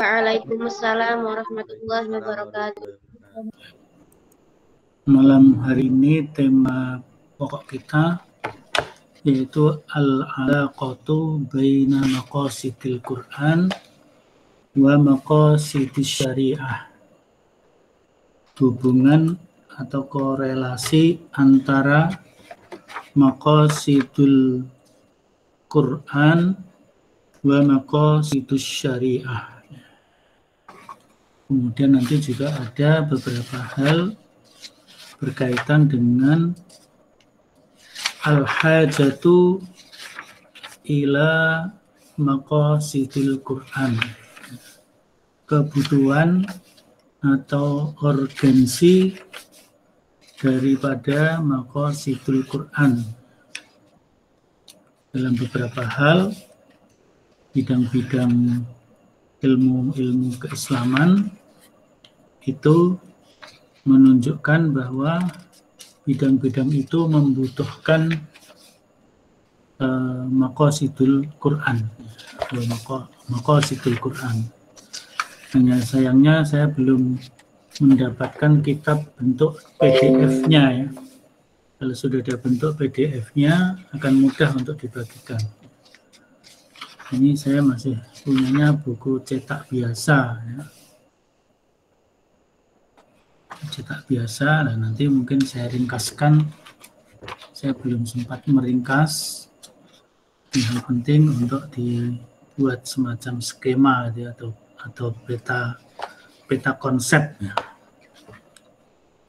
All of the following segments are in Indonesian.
Waalaikumsalam warahmatullahi wabarakatuh. Malam hari ini tema pokok kita yaitu al-alaqatu baina maqasidil Qur'an wa maqasidis syariah. Hubungan atau korelasi antara maqasidul Quran wa maqasidus syariah. Kemudian nanti juga ada beberapa hal berkaitan dengan al-hajatu ila maqasidil Quran, kebutuhan atau urgensi daripada maqasidul Quran dalam beberapa hal, bidang-bidang ilmu keislaman itu menunjukkan bahwa bidang-bidang itu membutuhkan maqasidul Quran, maqasidul Quran. Hanya sayangnya saya belum mendapatkan kitab bentuk PDF-nya ya. Kalau sudah ada bentuk PDF-nya akan mudah untuk dibagikan. Ini saya masih punyanya buku cetak biasa ya. Cetak biasa, dan nanti mungkin saya ringkaskan. Saya belum sempat meringkas. Yang penting untuk dibuat semacam skema ya, atau peta konsep ya.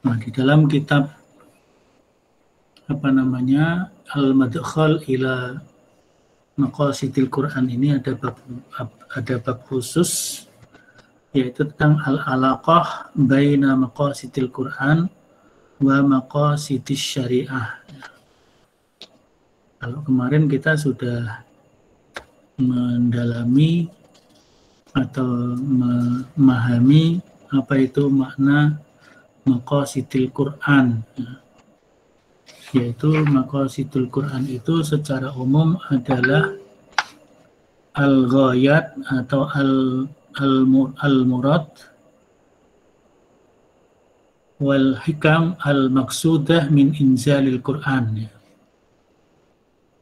Nah, di dalam kitab Al-Madkhal ila Maqasidil Quran ini ada bab khusus yaitu tentang al-alaqah baina maqasidil Quran wa maqasidis syariah. Kalau kemarin kita sudah mendalami atau memahami apa itu makna maqasidil Quran, yaitu maqasidul Quran itu secara umum adalah al-ghayat atau al-murad wal hikam al-maqsudah min inzalil Quran.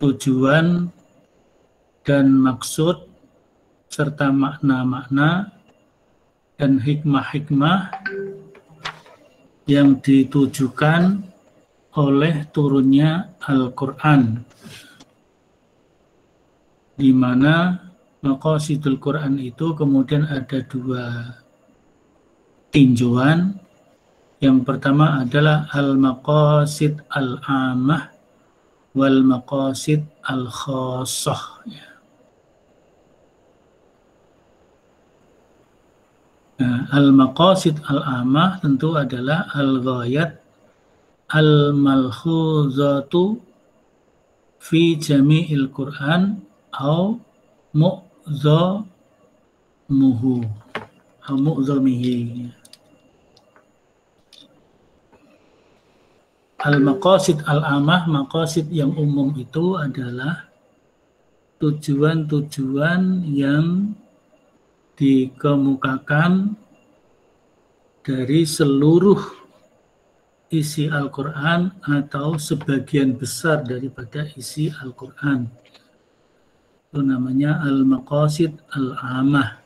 Tujuan dan maksud serta makna-makna dan hikmah-hikmah yang ditujukan oleh turunnya Al-Quran, di mana maqasidul Quran itu kemudian ada dua tinjauan. Yang pertama adalah al-maqasid al-amah wal maqasid al-khassah. Nah, al-maqasid al-amah tentu adalah al-ghayat al-malkhuzatu fi jami'il Quran au mu'zamuhu au mu'zamihi. Al-maqasid al-amah, maqasid yang umum itu adalah tujuan-tujuan yang dikemukakan dari seluruh isi Al-Quran atau sebagian besar daripada isi Al-Quran. Itu namanya al-maqasid al-amah.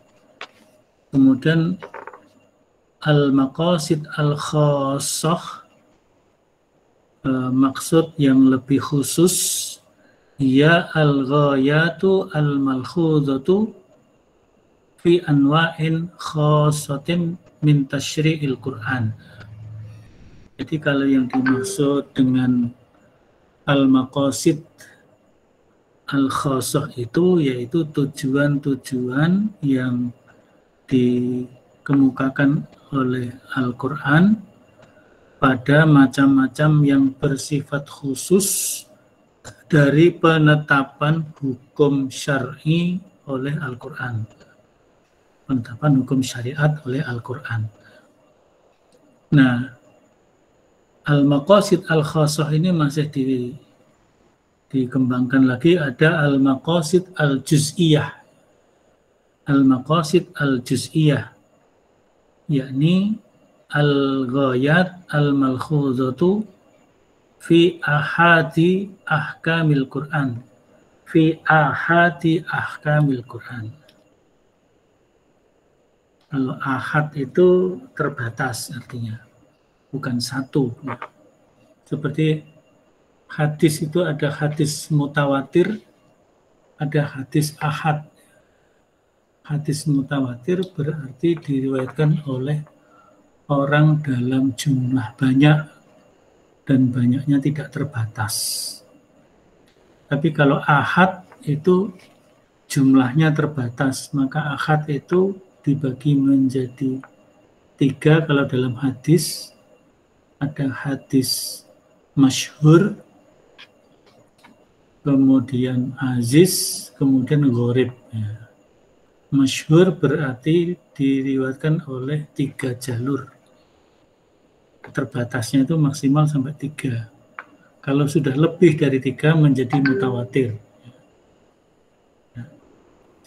Kemudian al-maqasid al-khassah, maksud yang lebih khusus, ya al-ghayatu al-malkhuzatu fi anwa'in khassatin min tasyri'il Quran. Jadi kalau yang dimaksud dengan al-maqasid al-khassah itu yaitu tujuan-tujuan yang dikemukakan oleh Al-Quran pada macam-macam yang bersifat khusus dari penetapan hukum syar'i oleh Al-Quran. Penetapan hukum syariat oleh Al-Quran. Nah, al-maqasid al-khassah ini masih dikembangkan lagi ada al-maqasid al-juz'iyah. Al-maqasid al-juz'iyah, yakni al-ghayat al-malkhuzatu fi ahadi ahkamil Qur'an. Fi ahadi ahkamil Qur'an. Kalau ahad itu terbatas artinya, bukan satu. Seperti hadis itu ada hadis mutawatir, ada hadis ahad. Hadis mutawatir berarti diriwayatkan oleh orang dalam jumlah banyak dan banyaknya tidak terbatas. Tapi kalau ahad itu jumlahnya terbatas, maka ahad itu dibagi menjadi 3 kalau dalam hadis. Ada hadis masyhur, kemudian aziz, kemudian gharib. Masyhur berarti diriwayatkan oleh 3 jalur. Terbatasnya itu maksimal sampai 3. Kalau sudah lebih dari 3 menjadi mutawatir.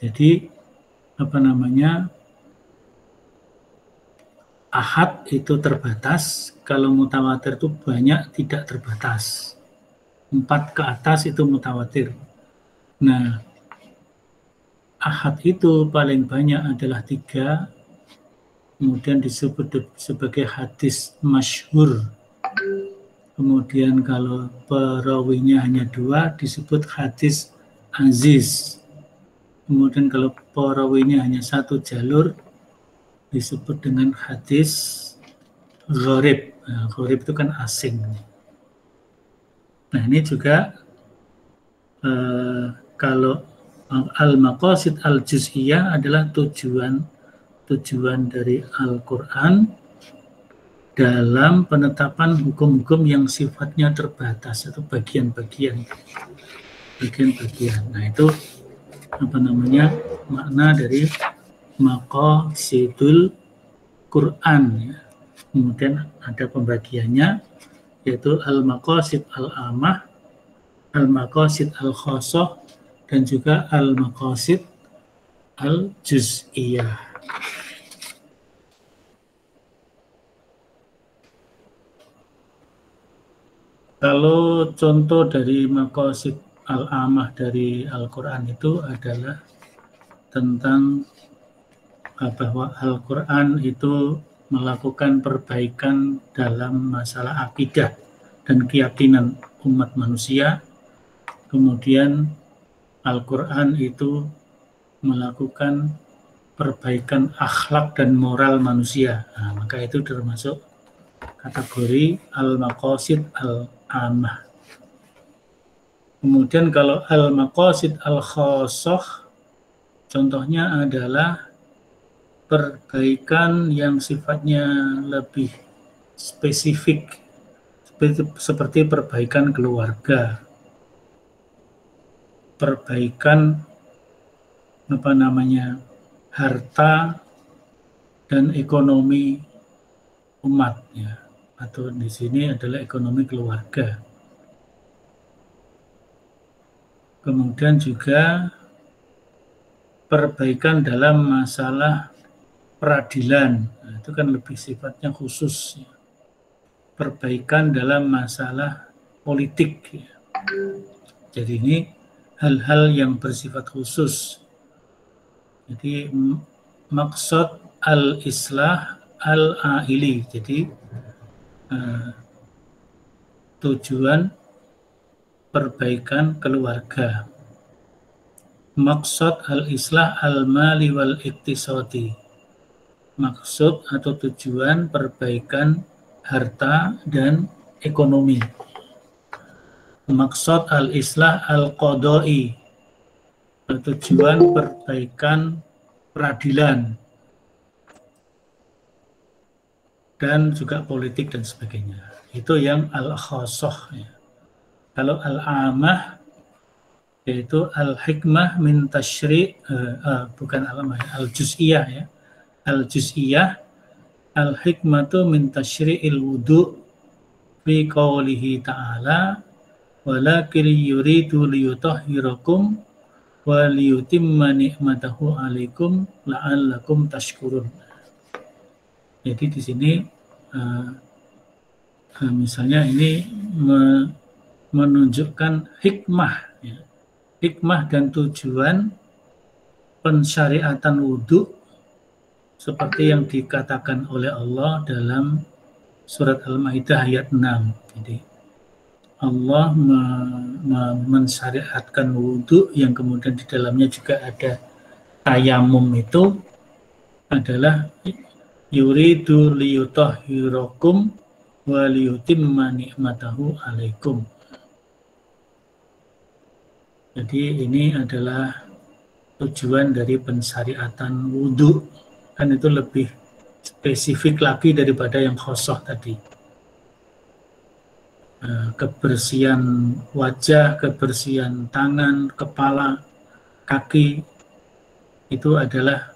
Jadi ahad itu terbatas, kalau mutawatir itu banyak tidak terbatas. 4 ke atas itu mutawatir. Nah, ahad itu paling banyak adalah 3, kemudian disebut sebagai hadis masyhur. Kemudian kalau perawinya hanya 2 disebut hadis aziz. Kemudian kalau perawinya hanya 1 jalur disebut dengan hadis gharib. Nah, gharib itu kan asing. Nah, ini juga kalau al-maqasid al-juz'iyah adalah tujuan dari Al-Quran dalam penetapan hukum-hukum yang sifatnya terbatas atau bagian-bagian. Nah, itu makna dari maqasidul Quran. Kemudian ada pembagiannya, yaitu al-maqasid al-amah, al-maqasid al-khosoh, dan juga al-maqasid al-juz'iyah. Kalau contoh dari maqasid al-amah dari Al-Quran itu adalah tentang bahwa Al-Quran itu melakukan perbaikan dalam masalah akidah dan keyakinan umat manusia. Kemudian Al-Quran itu melakukan perbaikan akhlak dan moral manusia. Nah, maka itu termasuk kategori al-maqasid al-amah. Kemudian kalau al-maqasid al-khosoh, contohnya adalah perbaikan yang sifatnya lebih spesifik, seperti perbaikan keluarga, perbaikan harta dan ekonomi umat, ya, atau di sini adalah ekonomi keluarga. Kemudian juga perbaikan dalam masalah peradilan, nah, itu kan lebih sifatnya khusus, ya. Perbaikan dalam masalah politik, ya. Jadi ini hal-hal yang bersifat khusus. Jadi maksud al-islah al-aili, jadi tujuan perbaikan keluarga. Maksud al-islah al-mali wal-iktisadi, maksud atau tujuan perbaikan harta dan ekonomi. Maksud al-islah al-qadai, tujuan perbaikan peradilan dan juga politik dan sebagainya. Itu yang al-khosoh, ya. Kalau al-amah yaitu al-hikmah min tasyri', bukan al-amah, al-juz'iyah, ya. Al-juz'iyah, al-hikmatu min tasyri'il wudu' fi qawlihi ta'ala walakin yuridu liyutahhirakum wa liyutimma ni'matahu 'alaikum la'allakum tashkurun. Jadi di sini misalnya ini menunjukkan hikmah, ya. Hikmah dan tujuan pensyariatan wudhu seperti yang dikatakan oleh Allah dalam surat Al-Maidah ayat 6. Jadi Allah mensyariatkan wudhu yang kemudian di dalamnya juga ada tayamum, itu adalah yuridu liyutahhirakum wa liyutimma ni'matahu 'alaikum. Jadi ini adalah tujuan dari pensyariatan wudhu, kan itu lebih spesifik lagi daripada yang khosoh tadi. Kebersihan wajah, kebersihan tangan, kepala, kaki, itu adalah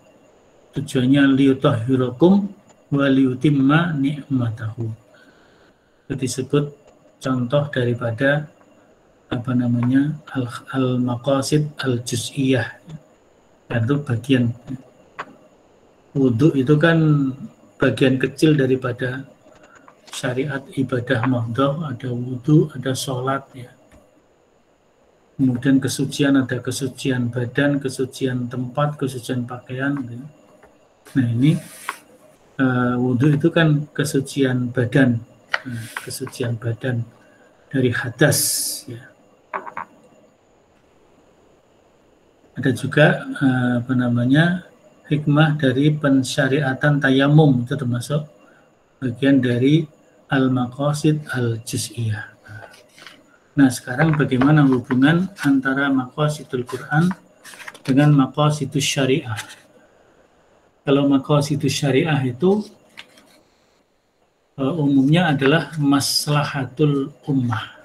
tujuannya liyutahhirakum wa liyutimma ni'matahu. Itu disebut contoh daripada al-maqasid al-juz'iyah. Itu bagian wudhu itu kan bagian kecil daripada syariat ibadah mahdhah. Ada wudhu, ada sholat, ya. Kemudian kesucian, ada kesucian badan, kesucian tempat, kesucian pakaian, ya. Nah ini wudhu itu kan kesucian badan, kesucian badan dari hadas, ya. Ada juga hikmah dari pensyariatan tayamum, itu termasuk bagian dari al-maqasid al-juz'iyah. Nah, sekarang bagaimana hubungan antara maqasidul Quran dengan maqasidus syariah? Kalau maqasidus syariah itu umumnya adalah maslahatul ummah.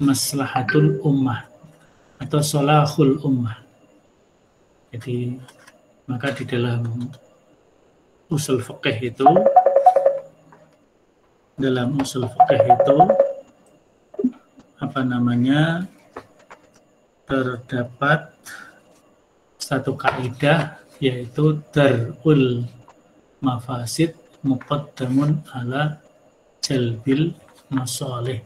Maslahatul ummah atau solahul ummah. Jadi maka di dalam usul fiqh itu, terdapat satu kaidah, yaitu darul mafasid muqaddamun ala jalbil masalih.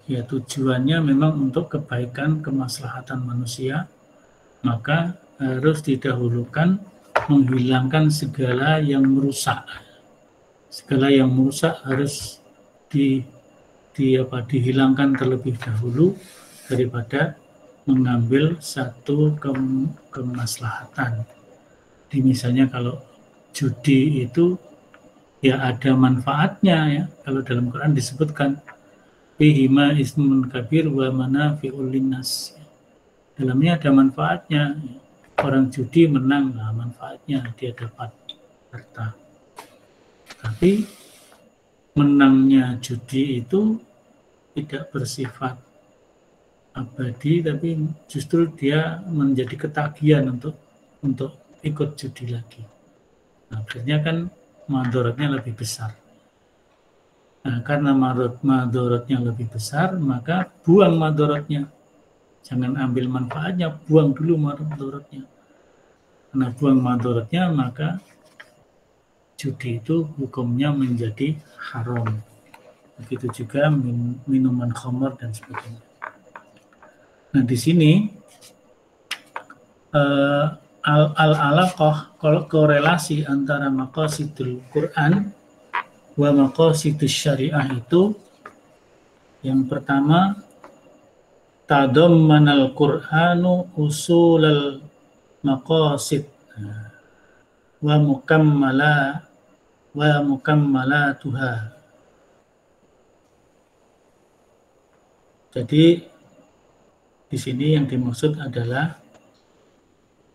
Ya, tujuannya memang untuk kebaikan kemaslahatan manusia, maka harus didahulukan menghilangkan segala yang merusak. Segala yang merusak harus dihilangkan terlebih dahulu daripada mengambil satu kemaslahatan. Di misalnya kalau judi itu ya ada manfaatnya, ya. Kalau dalam Quran disebutkan fihima ismun kabir wa manafi'ul linnas. Dalamnya ada manfaatnya. Orang judi menang, nah manfaatnya dia dapat harta. Tapi menangnya judi itu tidak bersifat abadi, tapi justru dia menjadi ketagihan untuk ikut judi lagi. Nah, akhirnya kan madharatnya lebih besar. Nah, karena madharatnya lebih besar, maka buang madharatnya. Jangan ambil manfaatnya, buang dulu madharatnya. Karena buang madharatnya, maka judi itu hukumnya menjadi haram. Begitu juga minuman khamar dan sebagainya. Nah, di sini al-alaqah, korelasi antara maqasidul Quran wa maqasidus syariah itu, yang pertama, tadammanal Qur'anu usulal maqasid wa mukammalatuha. Jadi di sini yang dimaksud adalah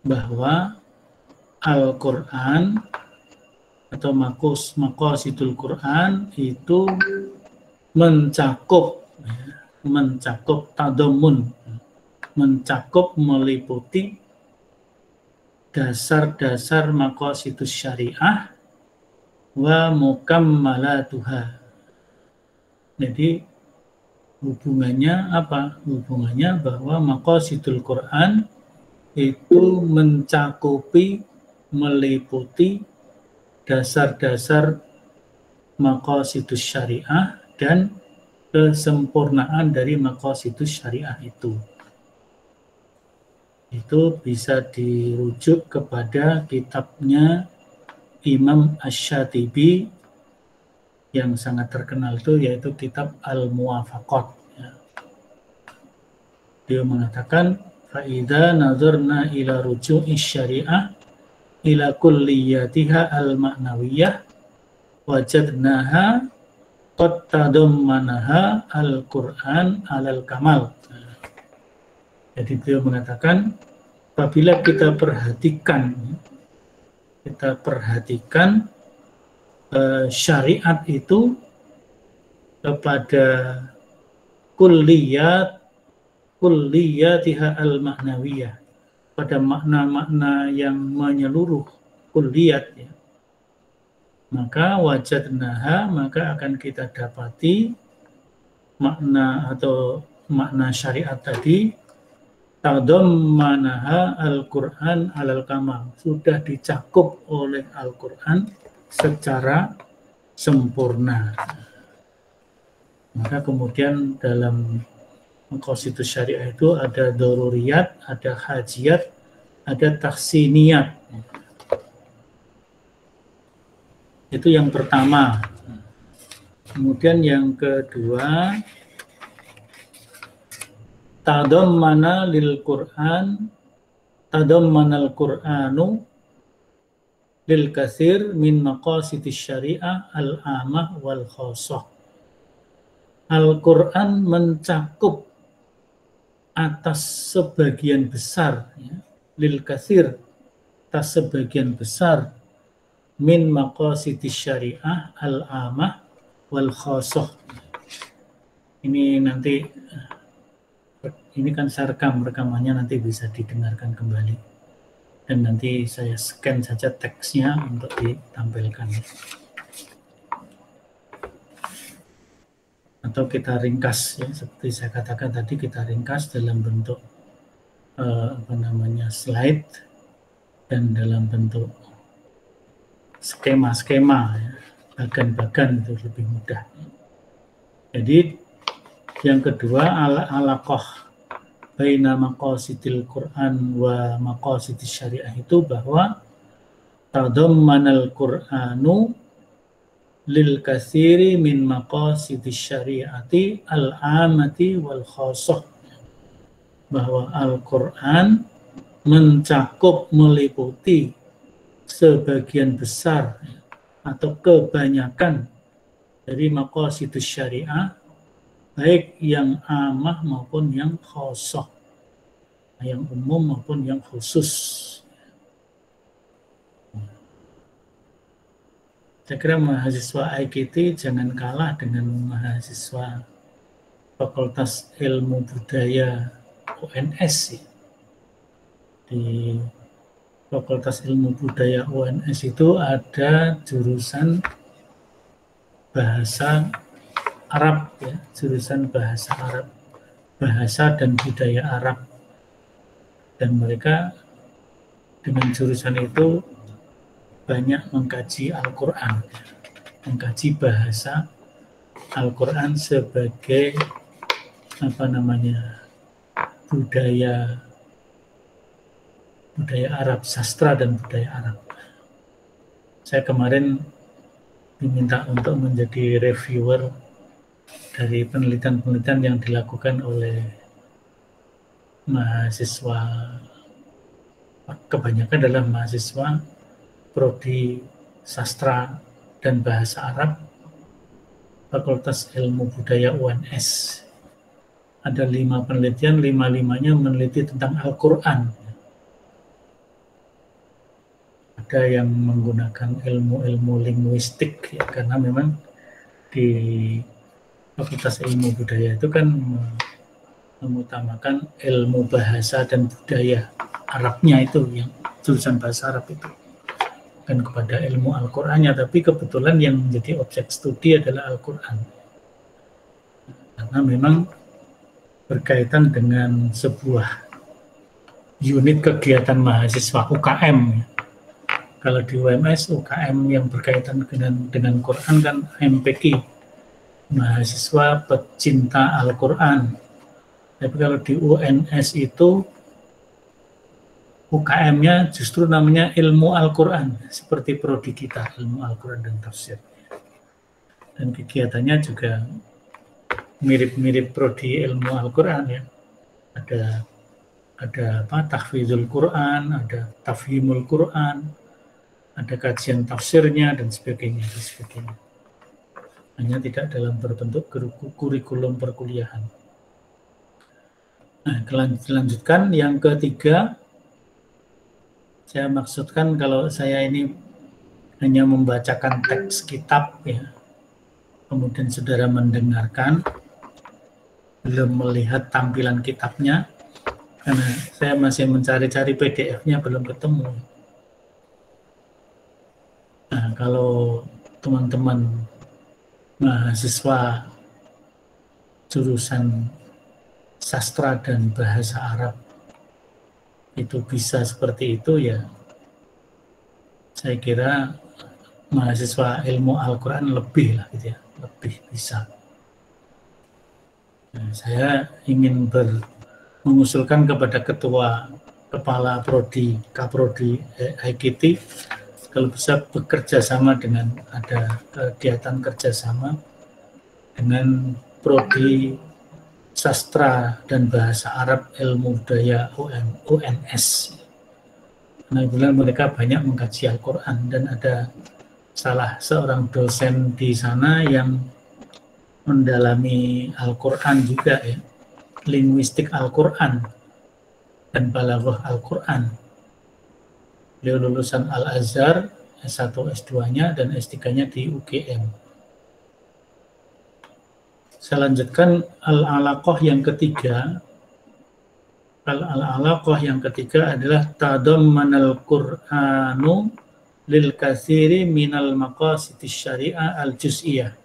bahwa Al-Quran atau maqasidul Quran itu mencakup tadamun, mencakup, meliputi dasar-dasar maqasidus syariah wa mukammalatuha. Jadi Hubungannya apa? Hubungannya bahwa maqasidul Quran itu mencakupi, meliputi dasar-dasar maqasidus syariah dan kesempurnaan dari maqasidus syariah itu. Itu bisa dirujuk kepada kitabnya Imam Asy-Syatibi yang sangat terkenal itu, yaitu kitab Al-Muwafaqat. Ya. Dia mengatakan, فَإِذَا نَظَرْنَا إِلَى رُجُوعِ الشَّرِيعَةِ إِلَى كُلِّيَّاتِهَا الْمَعْنَوِيَّةِ وَجَدْنَاهَا قَدْ تَضَمَّنَهَا الْقُرْآنَ عَلَى الْكَمَالِ. Jadi beliau mengatakan, apabila kita perhatikan syariat itu kepada kulliyatiha al-ma'nawiyah, pada makna-makna yang menyeluruh, kulliyat, ya. Maka wajadnaha, maka akan kita dapati makna atau makna syariat tadi tadammanaha al-Qur'an alal kamal, sudah dicakup oleh Al-Qur'an secara sempurna. Maka kemudian dalam maqasidus syariah itu ada daruriyat, ada hajiyat, ada tahsiniyat. Itu yang pertama. Kemudian yang kedua, tadammanal Qur'anu lil katsir min maqasidis syariah al-amah wal khassah. Al-Qur'an mencakup atas sebagian besar, ya, lil katsir, atas sebagian besar, min maqasidis syariah al-amah wal khassah. Ini nanti, ini kan saya rekamannya nanti bisa didengarkan kembali, dan nanti saya scan saja teksnya untuk ditampilkan, atau kita ringkas, ya, seperti saya katakan tadi, kita ringkas dalam bentuk slide dan dalam bentuk skema-skema, ya, bagan-bagan, itu lebih mudah. Jadi yang kedua, alaqah baina maqasidil Qur'an wa maqasidis syariah itu bahwa tadammanal Qur'anu lil katsiri min maqasidis syariati al-amati wal khassah, bahwa Al-Qur'an mencakup, meliputi sebagian besar atau kebanyakan dari maqasidus syariah, baik yang amah maupun yang khassah, yang umum maupun yang khusus. Saya kira mahasiswa IKT jangan kalah dengan mahasiswa Fakultas Ilmu Budaya UNS. Ya. Di Fakultas Ilmu Budaya UNS itu ada jurusan bahasa Arab, ya, jurusan bahasa Arab, bahasa dan budaya Arab, dan mereka dengan jurusan itu banyak mengkaji Al-Quran, mengkaji bahasa Al-Quran sebagai budaya Arab, sastra dan budaya Arab. Saya kemarin diminta untuk menjadi reviewer dari penelitian-penelitian yang dilakukan oleh mahasiswa, kebanyakan adalah mahasiswa prodi sastra dan bahasa Arab Fakultas Ilmu Budaya UNS. Ada 5 penelitian, 5-5-nya meneliti tentang Al-Quran. Ada yang menggunakan ilmu-ilmu linguistik, ya, karena memang di Fakultas Ilmu Budaya itu kan mengutamakan ilmu bahasa dan budaya Arabnya, itu yang jurusan bahasa Arab itu, bukan kepada ilmu Al-Qur'annya, tapi kebetulan yang menjadi objek studi adalah Al-Qur'an. karena memang berkaitan dengan sebuah unit kegiatan mahasiswa UKM. Kalau di UMS, UKM yang berkaitan dengan Quran kan MPQ, mahasiswa pecinta Al-Quran. Tapi kalau di UNS itu UKM-nya justru namanya ilmu Al-Quran, seperti prodi kita, ilmu Al-Quran dan tafsir. Dan kegiatannya juga mirip-mirip prodi ilmu Al-Quran ya. Ada tahfizul Quran, ada tafhimul Quran, ada kajian tafsirnya dan sebagainya. Hanya tidak dalam berbentuk kurikulum perkuliahan. Nah, dilanjutkan yang ketiga, saya maksudkan kalau saya ini hanya membacakan teks kitab ya, kemudian saudara mendengarkan, belum melihat tampilan kitabnya, karena saya masih mencari-cari PDF-nya belum ketemu. Nah, kalau teman-teman mahasiswa jurusan sastra dan bahasa Arab itu bisa seperti itu ya, saya kira mahasiswa ilmu Al-Quran lebih lah gitu ya, lebih bisa. Nah, saya ingin mengusulkan kepada kepala prodi Kaprodi IKT kalau bisa bekerja sama dengan ada kegiatan kerjasama dengan prodi sastra dan bahasa Arab ilmu budaya UNS. Nah, mereka banyak mengkaji Al-Quran dan ada salah seorang dosen di sana yang mendalami Al-Quran juga ya, linguistik Al-Quran dan balaghah Al-Quran. Beliau lulusan Al-Azhar, S1 S2-nya dan S3-nya di UGM. Saya lanjutkan al-alaqah yang ketiga. Al-alaqah yang ketiga adalah tadammanal Qur'anu lil katsiri minal maqasidis syariah al-juz'iyah.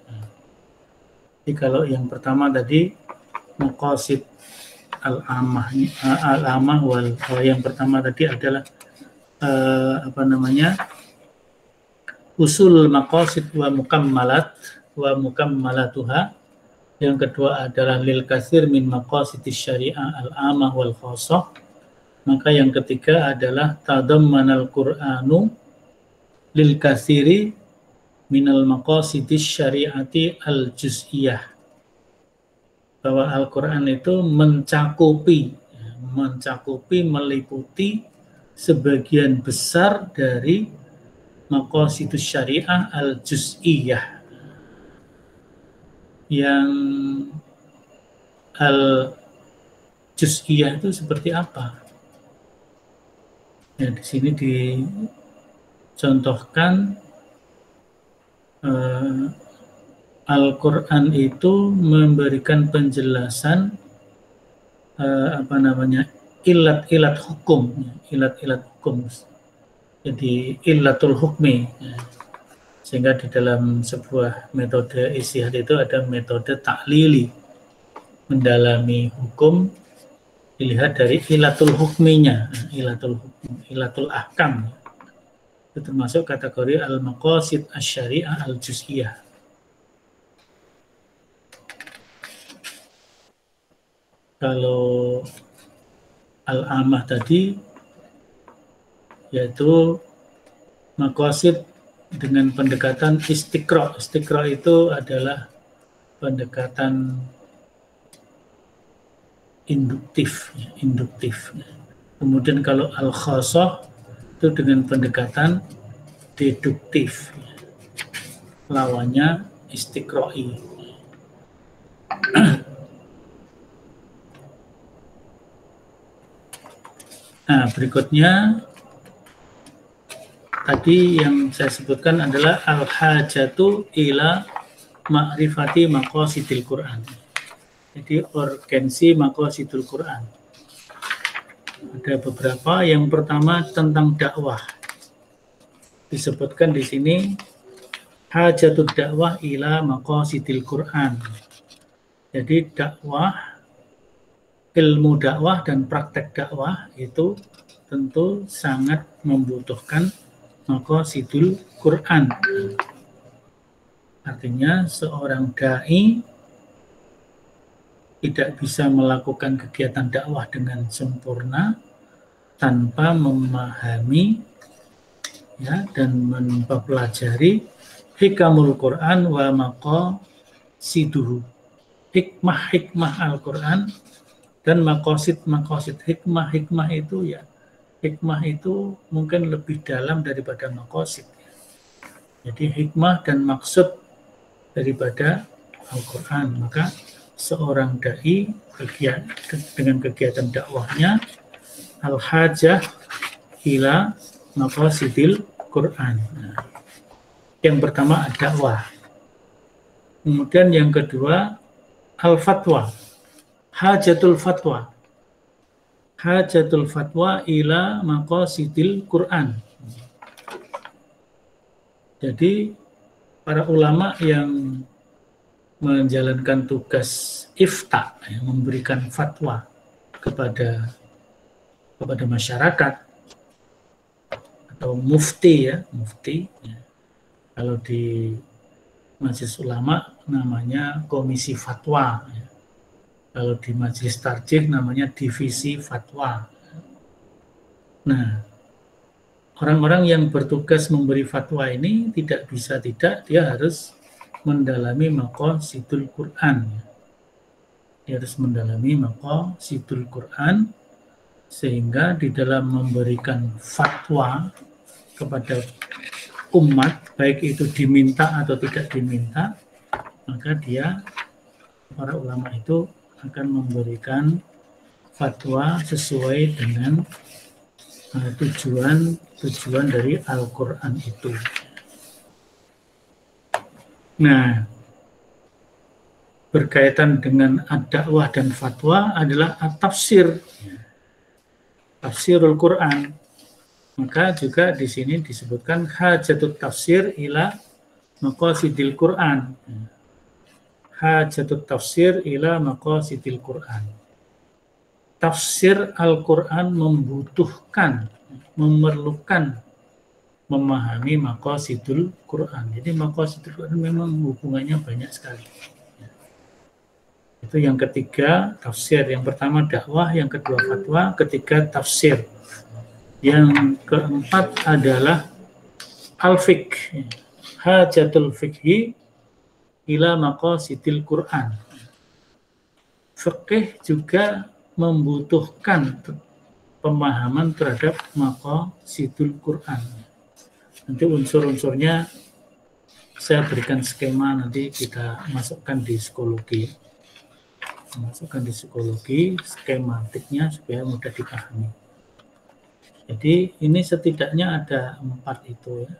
Jadi kalau yang pertama tadi maqasid al-amah yang pertama tadi adalah usul maqasid wa mukammalatuha. Yang kedua adalah lil katsir min maqasidis syariah al-amah wal khassah. Maka yang ketiga adalah tadammanal Qur'anu lil katsiri minal maqasidis syariati al-juz'iyah. Bahwa Al-Quran itu mencakupi, meliputi sebagian besar dari maqasidus syariah al-juz'iyah. Yang al-juz'iyah itu seperti apa? Ya, di sini dicontohkan Al-Quran itu memberikan penjelasan ilat-ilat hukum. Jadi ilatul hukmi. Sehingga di dalam sebuah metode istihad itu ada metode taklili, mendalami hukum dilihat dari ilatul hukminya, ilatul ahkam. Itu termasuk kategori al-maqasid asy-syariah al-juz'iyah. Kalau al-amah tadi yaitu maqasid dengan pendekatan istiqra'. Istiqra' itu adalah pendekatan induktif. Kemudian kalau al-khassah itu dengan pendekatan deduktif. Lawannya istiqra'i. Nah, berikutnya tadi yang saya sebutkan adalah al-hajatu ila ma'rifati maqasidil Quran. Jadi urgensi maqasidil Quran. Ada beberapa. Yang pertama tentang dakwah. Disebutkan di sini hajatud dakwah ila maqasidil Quran. Jadi dakwah, ilmu dakwah dan praktek dakwah itu tentu sangat membutuhkan maqasidul Quran. Artinya seorang dai tidak bisa melakukan kegiatan dakwah dengan sempurna tanpa memahami ya dan mempelajari hikamul Quran wa maqasiduhu, hikmah-hikmah Al-Quran dan maqasid hikmah itu ya, hikmah itu mungkin lebih dalam daripada maqasid. Jadi hikmah dan maksud daripada Al-Quran. Maka seorang dai dengan kegiatan dakwahnya al-hajah ila maqasidil Quran. Nah, yang pertama dakwah. Kemudian yang kedua al-fatwa. Hajatul fatwa. Hajatul fatwa ila maqasidil Quran. Jadi para ulama yang menjalankan tugas ifta, memberikan fatwa kepada masyarakat atau mufti ya, mufti. Ya. Kalau di Majelis Ulama namanya komisi fatwa. Ya. Kalau di Majelis Tarjih namanya divisi fatwa. Nah, orang-orang yang bertugas memberi fatwa ini tidak bisa tidak, dia harus mendalami maqasidul Quran. Dia harus mendalami maqasidul Quran sehingga di dalam memberikan fatwa kepada umat, baik itu diminta atau tidak diminta, maka para ulama itu akan memberikan fatwa sesuai dengan tujuan dari Al-Quran itu. Nah, berkaitan dengan ad-dakwah dan fatwa adalah at-tafsir, tafsirul Quran. Maka juga di sini disebutkan hajatut tafsir ila maqasidil Quran. Hajatut tafsir ila maqasidil Quran. Tafsir Al-Quran membutuhkan, memerlukan memahami maqasidul Quran. Jadi maqasidul Quran memang hubungannya banyak sekali. Itu yang ketiga, tafsir. Yang pertama dakwah, yang kedua fatwa, ketiga tafsir. Yang keempat adalah al-fiqh. Hajatul fiqhi ila maqasidil Quran. Fiqh juga membutuhkan pemahaman terhadap maqasidul Quran. Nanti unsur-unsurnya saya berikan skema, nanti kita masukkan di psikologi. Masukkan di psikologi skematiknya supaya mudah dipahami. Jadi ini setidaknya ada 4 itu ya.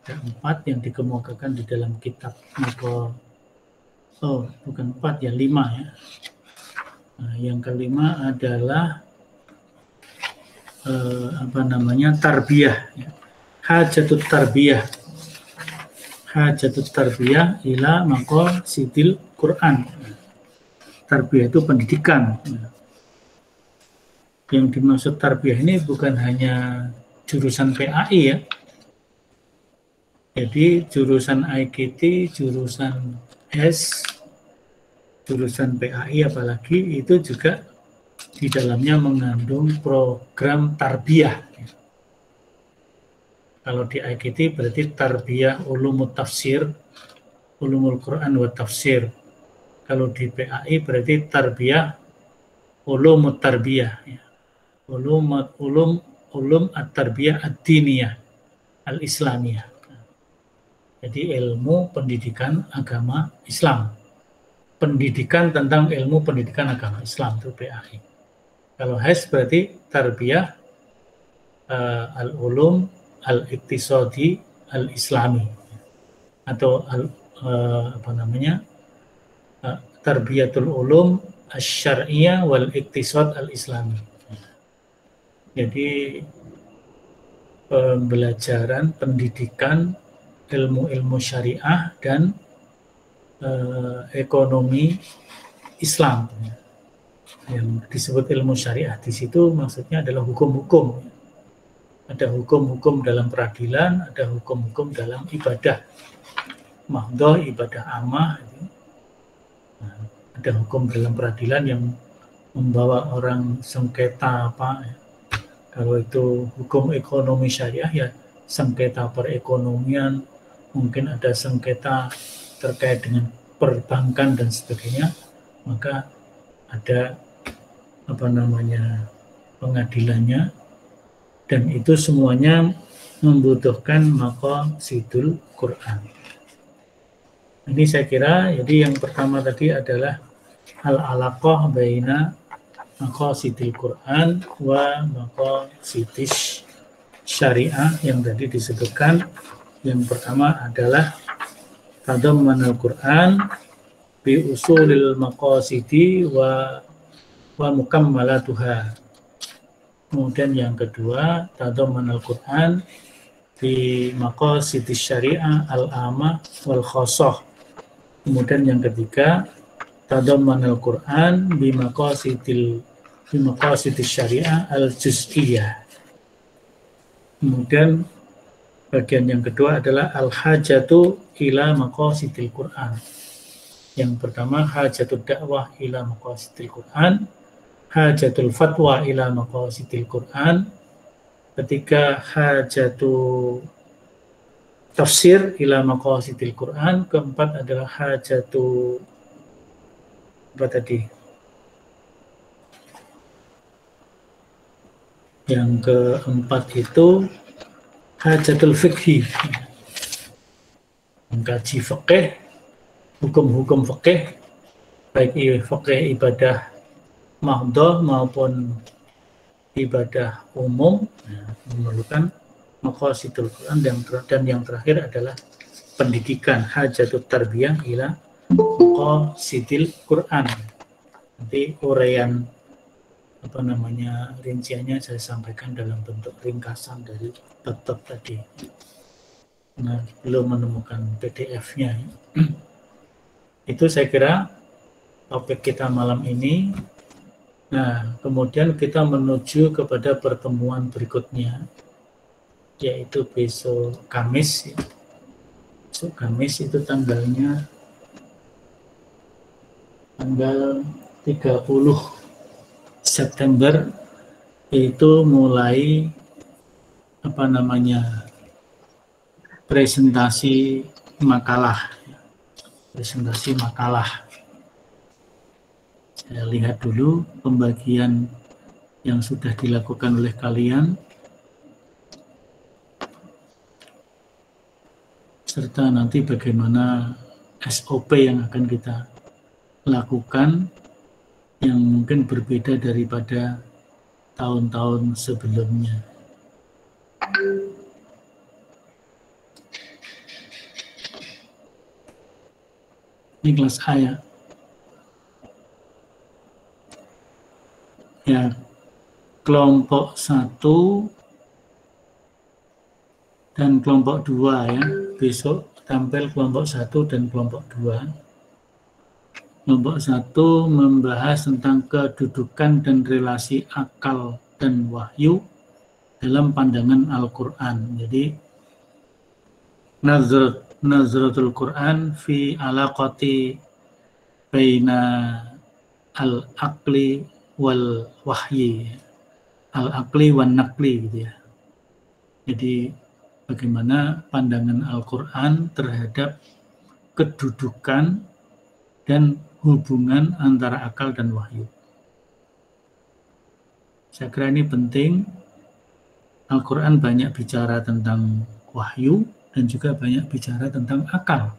Ada 4 yang dikemukakan di dalam kitab bukan 4 ya, 5 ya. Nah, yang kelima adalah tarbiyah ya. Hajatut tarbiyah. Hajatut tarbiyah ila maqasidil Quran. Tarbiyah itu pendidikan. Yang dimaksud tarbiyah ini bukan hanya jurusan PAI ya. Jadi jurusan IKT, jurusan S, jurusan PAI apalagi itu juga di dalamnya mengandung program tarbiyah. Kalau di IKT berarti tarbiyah ulumut tafsir, ulumul Quran wa tafsir. Kalau di PAI berarti tarbiyah ulumut tarbiyah. Ya. Ulum at-tarbiyah ad-diniyah al-islamiyah. Jadi ilmu pendidikan agama Islam. Pendidikan tentang ilmu pendidikan agama Islam itu PAI. Kalau HES berarti tarbiyah al-ulum al-iqtisadi al-islami atau tarbiyatul ulum asy-syar'iyyah wal iqtisad al-islami. Jadi pembelajaran pendidikan ilmu-ilmu syariah dan ekonomi Islam. Yang disebut ilmu syariah di situ maksudnya adalah hukum-hukum. Ada hukum-hukum dalam peradilan, ada hukum-hukum dalam ibadah. Mahdoh, ibadah amah. Nah, ada hukum dalam peradilan yang membawa orang sengketa apa. Kalau itu hukum ekonomi syariah ya sengketa perekonomian, mungkin ada sengketa terkait dengan perbankan dan sebagainya, maka ada pengadilannya, dan itu semuanya membutuhkan maqasidul Quran. Ini saya kira, jadi yang pertama tadi adalah al-alaqah baina maqasidil Quran wa maqasidis syariah yang tadi disebutkan. Yang pertama adalah tadammanal Quran bi usulil maqasidi wa mukammalatuha. Kemudian yang kedua, tadammanal Quran bi maqasidis syariah al-amah wal khassah. Kemudian yang ketiga, tadammanal Quran bi maqasidis syariah al-juz'iyah. Kemudian bagian yang kedua adalah al-hajatu ila maqasidil Quran. Yang pertama, hajatul dakwah ila maqasidil Quran, hajatul fatwa ila maqasidil Quran. Ketiga, hajatu tafsir ila maqasidil Quran. Keempat adalah hajatu apa tadi? Yang keempat itu hajatul fikhi, mengkaji fikih, hukum-hukum fikih, baik fikih ibadah mahdoh maupun ibadah umum, memerlukan maqasidul Quran. Dan yang terakhir adalah pendidikan, hajatul tarbiyah ila maqasidil Quran. Nanti uraian rinciannya saya sampaikan dalam bentuk ringkasan dari bab tadi. Nah, belum menemukan PDF-nya. Itu saya kira topik kita malam ini. Nah, kemudian kita menuju kepada pertemuan berikutnya, yaitu besok Kamis. Besok Kamis itu tanggal 30 September, itu mulai presentasi makalah. Saya lihat dulu pembagian yang sudah dilakukan oleh kalian, serta nanti bagaimana SOP yang akan kita lakukan, yang mungkin berbeda daripada tahun-tahun sebelumnya. Ini kelas A ya. Ya, kelompok 1 dan kelompok 2 ya. Besok tampil kelompok 1 dan kelompok 2. Kelompok 1 membahas tentang kedudukan dan relasi akal dan wahyu dalam pandangan Al-Quran. Jadi, nazratul Quran fi alaqati baina al-aqli wal wahyi, al-aqli wan naqli gitu ya. Jadi, bagaimana pandangan Al-Quran terhadap kedudukan dan hubungan antara akal dan wahyu. Saya kira ini penting. Al-Quran banyak bicara tentang wahyu dan juga banyak bicara tentang akal.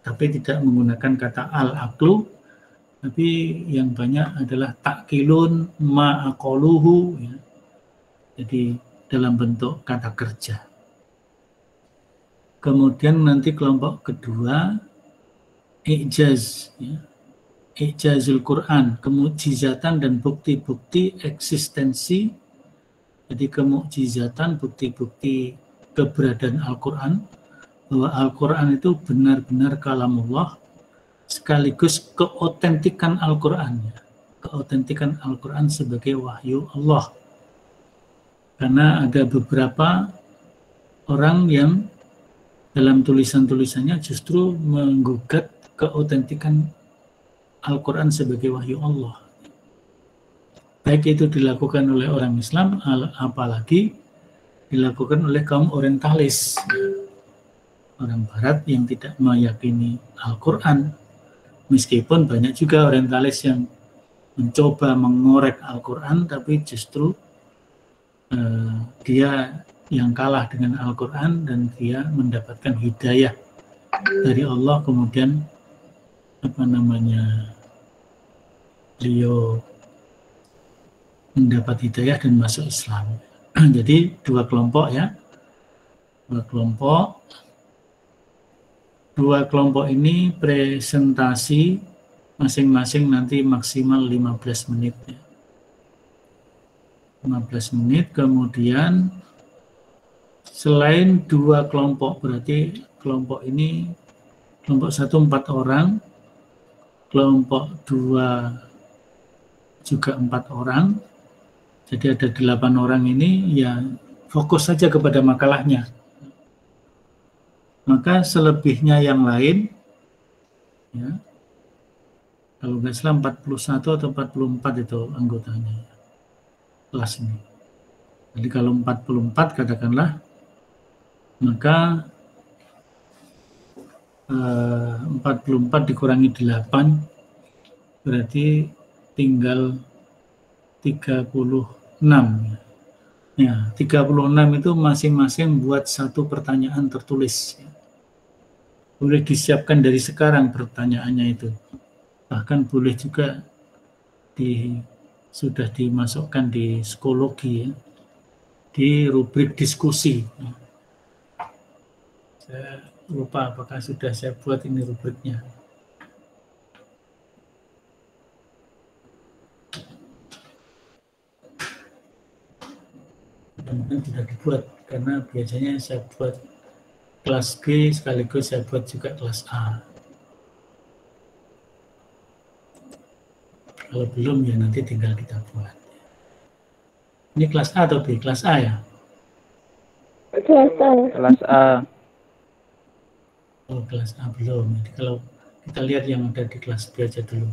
Tapi tidak menggunakan kata al-aqlu, tapi yang banyak adalah takkilun ma'aqaluhu. Ya. Jadi dalam bentuk kata kerja. Kemudian nanti kelompok kedua, Ijaz, ya. Ijazul Quran, kemukjizatan dan bukti-bukti eksistensi. Jadi kemukjizatan, bukti-bukti keberadaan Al-Quran, bahwa Al-Quran itu benar-benar kalamullah, sekaligus keotentikan Al-Quran, keotentikan Al-Quran sebagai wahyu Allah. Karena ada beberapa orang yang dalam tulisan-tulisannya justru menggugat keotentikan Al-Quran sebagai wahyu Allah. Baik itu dilakukan oleh orang Islam, apalagi dilakukan oleh kaum orientalis, orang Barat yang tidak meyakini Al-Quran. Meskipun banyak juga orientalis yang mencoba mengorek Al-Quran, tapi justru dia yang kalah dengan Al-Quran dan dia mendapatkan hidayah dari Allah, kemudian beliau mendapat hidayah dan masuk Islam. Jadi dua kelompok ya, dua kelompok ini presentasi masing-masing nanti maksimal 15 menit ya. 15 menit, kemudian selain dua kelompok, berarti kelompok ini, kelompok 1 4 orang, kelompok 2 juga 4 orang, jadi ada 8 orang ini ya fokus saja kepada makalahnya. Maka selebihnya yang lain, ya, kalau nggak salah 41 atau 44 itu anggotanya kelas ini. Jadi kalau 44 katakanlah, maka 44 dikurangi 8 berarti tinggal 36. Ya, 36 itu masing-masing buat satu pertanyaan tertulis. Boleh disiapkan dari sekarang pertanyaannya itu. Bahkan boleh juga sudah dimasukkan di psikologi ya, di rubrik diskusi. Saya lupa apakah sudah saya buat ini rubriknya. Mudah-mudahan sudah dibuat, karena biasanya saya buat kelas B sekaligus saya buat juga kelas A. Kalau belum ya nanti tinggal kita buat. Ini kelas A atau B? Kelas A ya? Kelas A. Kelas A. Oh, kelas A belum. Jadi kalau kita lihat yang ada di kelas B aja dulu.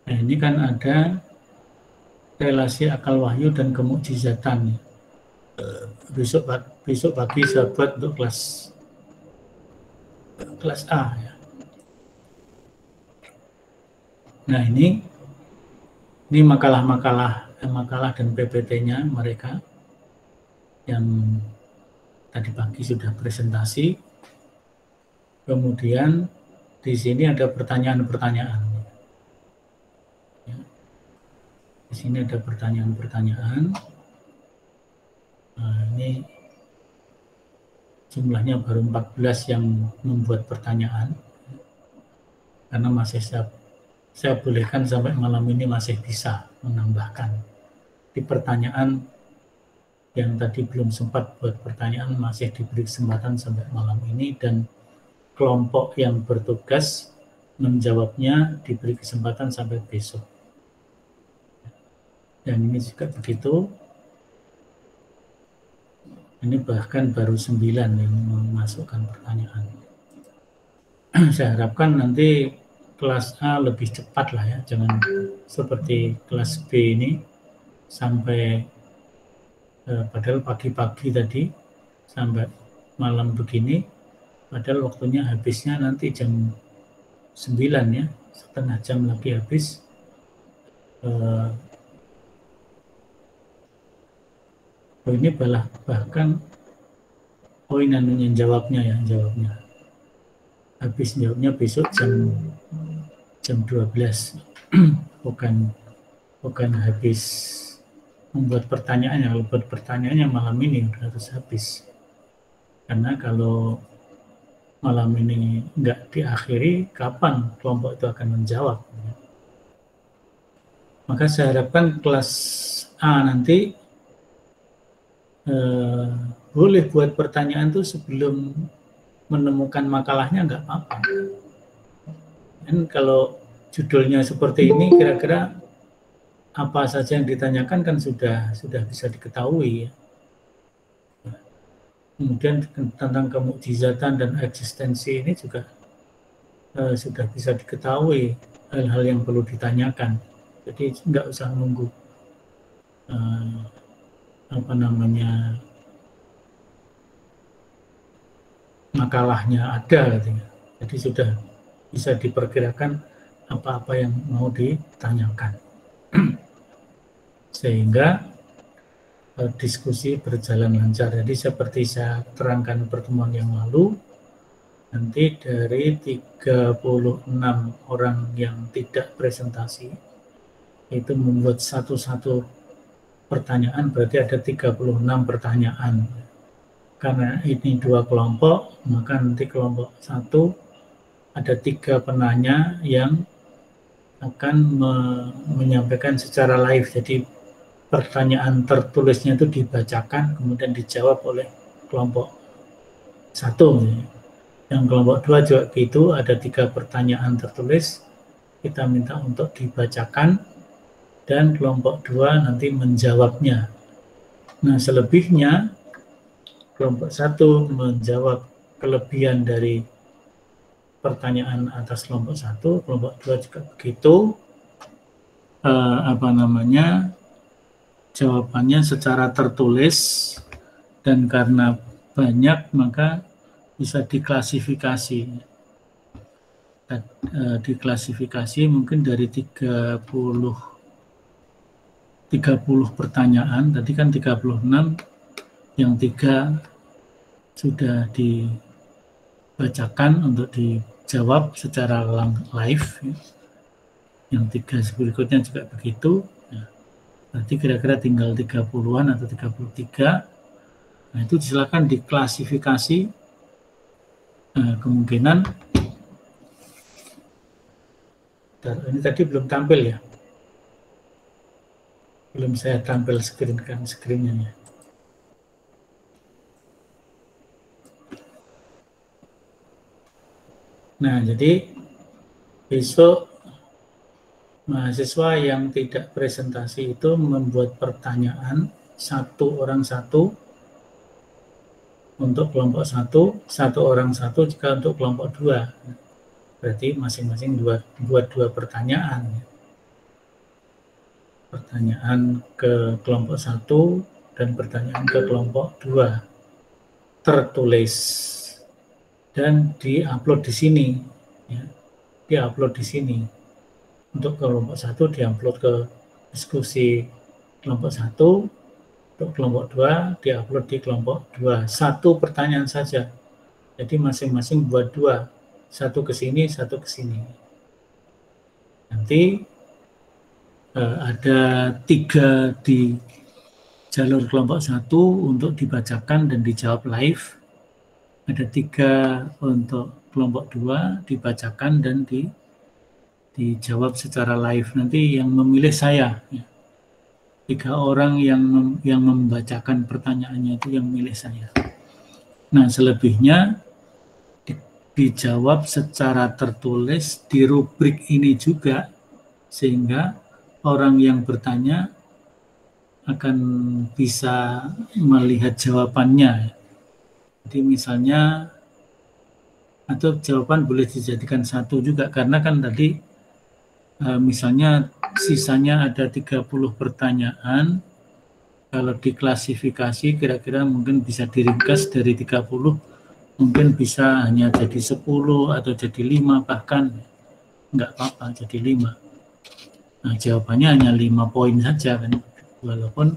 Nah, ini kan ada relasi akal wahyu dan kemukjizatan. Besok pagi saya buat untuk kelas A ya. Nah, ini makalah dan PPT-nya mereka yang tadi pagi sudah presentasi. Kemudian di sini ada pertanyaan-pertanyaan. Ya. Di sini ada pertanyaan-pertanyaan. Nah, ini jumlahnya baru 14 yang membuat pertanyaan. Karena masih saya bolehkan sampai malam ini masih bisa menambahkan. Di pertanyaan yang tadi belum sempat buat pertanyaan masih diberi kesempatan sampai malam ini, dan kelompok yang bertugas menjawabnya diberi kesempatan sampai besok. Dan ini juga begitu. Ini bahkan baru 9 yang memasukkan pertanyaan. Saya harapkan nanti kelas A lebih cepat lah ya, jangan seperti kelas B ini sampai padahal pagi-pagi tadi sampai malam begini, padahal waktunya habisnya nanti jam 9 ya, setengah jam lagi habis. Ini bahkan ini yang jawabnya habis jawabnya besok jam 12 bukan habis membuat pertanyaannya. Kalau buat pertanyaannya malam ini harus habis, karena kalau malam ini nggak diakhiri, kapan kelompok itu akan menjawab? Maka saya harapkan kelas A nanti boleh buat pertanyaan tuh sebelum menemukan makalahnya, nggak apa-apa. Dan kalau judulnya seperti ini, kira-kira apa saja yang ditanyakan kan sudah bisa diketahui ya. Kemudian tentang kemukjizatan dan eksistensi ini juga sudah bisa diketahui hal-hal yang perlu ditanyakan. Jadi nggak usah nunggu makalahnya ada gitu ya. Jadi sudah bisa diperkirakan apa-apa yang mau ditanyakan. Sehingga diskusi berjalan lancar. Jadi seperti saya terangkan pertemuan yang lalu, nanti dari 36 orang yang tidak presentasi itu membuat satu-satu pertanyaan, berarti ada 36 pertanyaan. Karena ini 2 kelompok, maka nanti kelompok 1 ada 3 penanya yang akan menyampaikan secara live. Jadi pertanyaan tertulisnya itu dibacakan, kemudian dijawab oleh kelompok 1. Yang kelompok 2 juga gitu, ada 3 pertanyaan tertulis, kita minta untuk dibacakan, dan kelompok 2 nanti menjawabnya. Nah, selebihnya kelompok 1 menjawab kelebihan dari pertanyaan atas kelompok 1, kelompok 2 juga begitu. Jawabannya secara tertulis, dan karena banyak maka bisa diklasifikasi. Diklasifikasi mungkin dari 30 pertanyaan, tadi kan 36, yang 3 sudah dibacakan untuk dijawab secara live, yang 3 berikutnya juga begitu. Berarti kira-kira tinggal 30-an atau 33. Nah, itu silakan diklasifikasi kemungkinan. Ini tadi belum tampil ya. Belum saya tampil screen-nya. Nah, jadi besok mahasiswa yang tidak presentasi itu membuat pertanyaan 1 orang 1 untuk kelompok 1, 1 orang 1 juga untuk kelompok 2. Berarti masing-masing buat 2 pertanyaan. Pertanyaan ke kelompok 1 dan pertanyaan ke kelompok 2 tertulis dan diupload di sini ya. Diupload di sini. Untuk kelompok 1 diupload ke diskusi kelompok 1, untuk kelompok 2 diupload di kelompok 2. 1 pertanyaan saja. Jadi masing-masing buat 2. 1 ke sini, 1 ke sini. Nanti ada 3 di jalur kelompok 1 untuk dibacakan dan dijawab live. Ada 3 untuk kelompok 2 dibacakan dan dijawab secara live. Nanti yang memilih saya. 3 orang yang membacakan pertanyaannya itu yang memilih saya. Nah, selebihnya dijawab secara tertulis di rubrik ini juga, sehingga orang yang bertanya akan bisa melihat jawabannya. Jadi misalnya, atau jawaban boleh dijadikan 1 juga, karena kan tadi misalnya sisanya ada 30 pertanyaan, kalau diklasifikasi kira-kira mungkin bisa diringkas dari 30, mungkin bisa hanya jadi 10 atau jadi 5, bahkan enggak apa-apa jadi 5. Nah, jawabannya hanya 5 poin saja kan, walaupun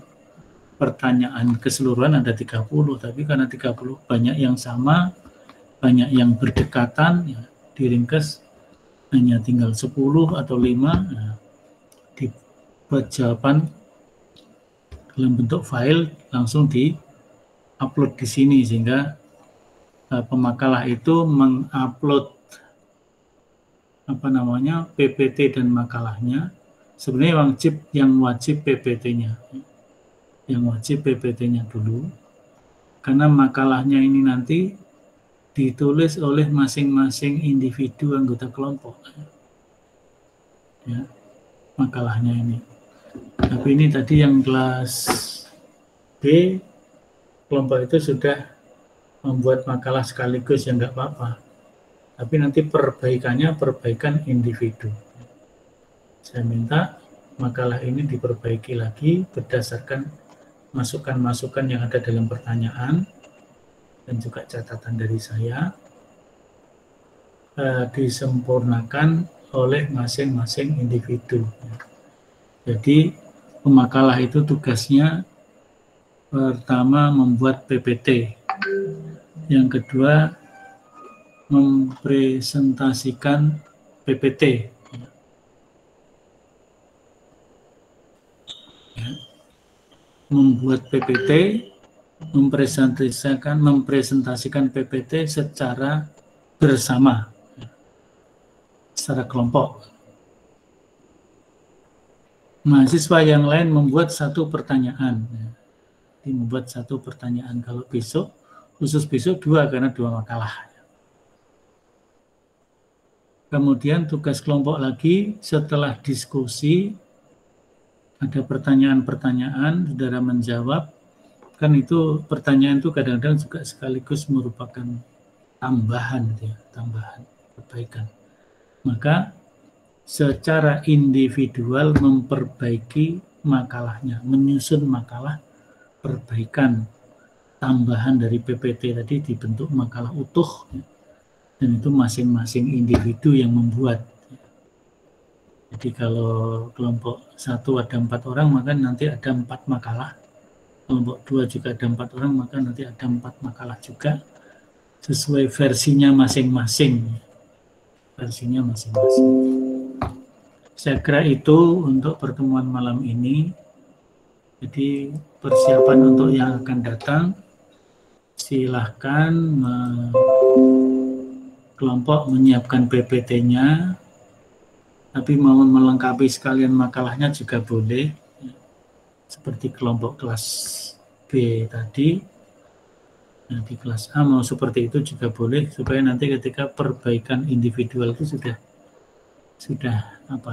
pertanyaan keseluruhan ada 30, tapi karena 30 banyak yang sama, banyak yang berdekatan, ya, diringkas hanya tinggal 10 atau 5, nah, dibuat jawaban dalam bentuk file langsung di-upload di sini, sehingga pemakalah itu mengupload PPT dan makalahnya. Sebenarnya yang wajib PPT-nya. yang wajib PPT-nya dulu, karena makalahnya ini nanti ditulis oleh masing-masing individu anggota kelompok. Ya, makalahnya ini. Tapi ini tadi yang kelas B, kelompok itu sudah membuat makalah sekaligus, ya nggak apa-apa. Tapi nanti perbaikannya perbaikan individu. Saya minta makalah ini diperbaiki lagi berdasarkan masukan-masukan yang ada dalam pertanyaan dan juga catatan dari saya, disempurnakan oleh masing-masing individu. Jadi pemakalah itu tugasnya pertama membuat PPT, yang kedua mempresentasikan PPT. Membuat PPT, mempresentasikan PPT secara bersama, secara kelompok. Mahasiswa yang lain membuat satu pertanyaan. Membuat satu pertanyaan. Kalau besok, khusus besok 2 karena 2 makalah. Kemudian tugas kelompok lagi setelah diskusi, ada pertanyaan-pertanyaan, saudara menjawab, kan itu pertanyaan itu kadang-kadang juga sekaligus merupakan tambahan, ya, tambahan perbaikan. Maka secara individual memperbaiki makalahnya, menyusun makalah perbaikan tambahan dari PPT tadi dibentuk makalah utuh, ya. Dan itu masing-masing individu yang membuat. Jadi kalau kelompok 1 ada 4 orang, maka nanti ada 4 makalah. Kelompok 2 juga ada 4 orang, maka nanti ada 4 makalah juga sesuai versinya masing-masing. Versinya masing-masing. Saya kira itu untuk pertemuan malam ini. Jadi persiapan untuk yang akan datang, silahkan kelompok menyiapkan PPT-nya, tapi mau melengkapi sekalian makalahnya juga boleh, seperti kelompok kelas B tadi. Nah, di kelas A mau seperti itu juga boleh, supaya nanti ketika perbaikan individual itu sudah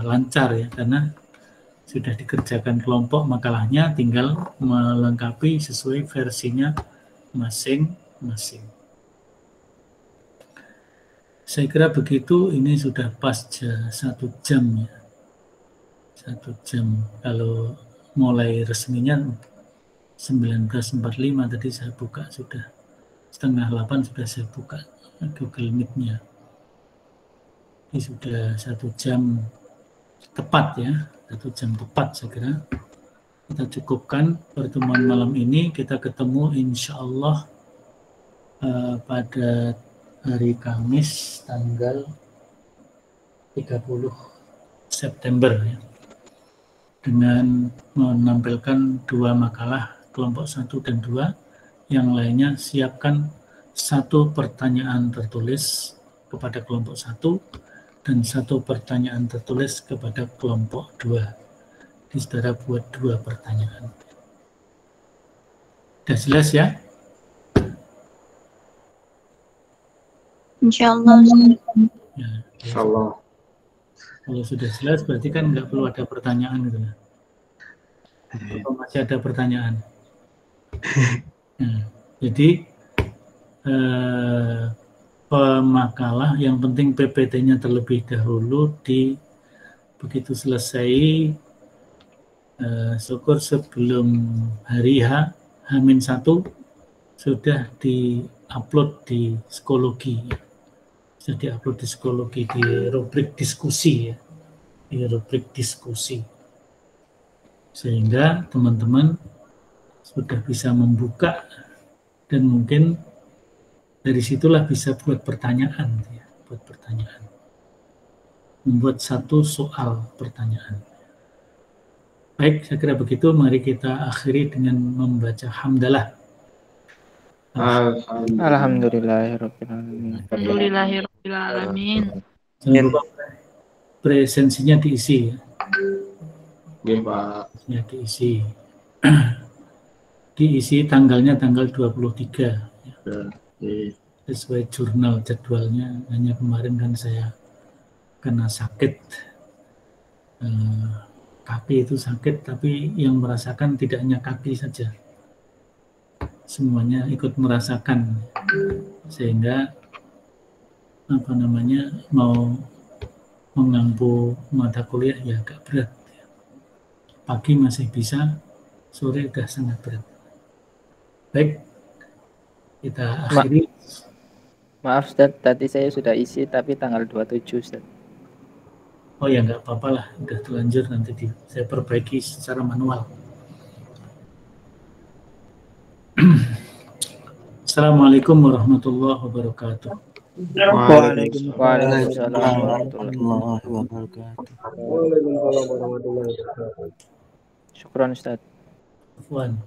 lancar, ya, karena sudah dikerjakan kelompok makalahnya, tinggal melengkapi sesuai versinya masing-masing. Saya kira begitu, ini sudah pas 1 jam, ya. 1 jam. Kalau mulai resminya 19.45 tadi saya buka, sudah 7:30 sudah saya buka Google Meet-nya. Ini sudah 1 jam tepat, ya. 1 jam tepat saya kira. Kita cukupkan pertemuan malam ini. Kita ketemu insya Allah pada hari Kamis tanggal 30 September, ya, dengan menampilkan 2 makalah kelompok 1 dan 2. Yang lainnya siapkan 1 pertanyaan tertulis kepada kelompok 1 dan 1 pertanyaan tertulis kepada kelompok 2. Jadi saudara buat 2 pertanyaan. Sudah jelas, ya? Insyaallah. Ya, Insyaallah. kalau sudah jelas berarti kan nggak perlu ada pertanyaan gitu lah. Atau masih ada pertanyaan? Nah, jadi pemakalah yang penting PPT-nya terlebih dahulu begitu selesai, syukur sebelum hari H-1 sudah di-upload di psikologi. Sudah di-upload di psikologi di rubrik diskusi, ya. Di rubrik diskusi. Sehingga teman-teman sudah bisa membuka dan mungkin dari situlah bisa buat pertanyaan, ya. Buat pertanyaan. Membuat 1 soal pertanyaan. Baik, saya kira begitu. Mari kita akhiri dengan membaca hamdalah. Alhamdulillahirrahmanirrahim. Alhamdulillahirrahmanirrahim. Jangan lupa presensinya diisi, ya. Oke, Pak. Ya, diisi. diisi tanggalnya tanggal 23 ya. Oke. Sesuai jurnal jadwalnya. Hanya kemarin kan saya kena sakit, kaki itu sakit, tapi yang merasakan tidak hanya kaki saja, semuanya ikut merasakan, sehingga mau mengampu mata kuliah ya agak berat. Pagi masih bisa, sore udah sangat berat. Baik, kita akhiri. Maaf Ustaz, tadi saya sudah isi tapi tanggal 27 Ustaz. Oh ya, nggak apa-apa lah, udah terlanjur, nanti saya perbaiki secara manual. Assalamualaikum warahmatullahi wabarakatuh. Waalaikumsalam warahmatullahi wabarakatuh. Syukran Ustaz. Afwan.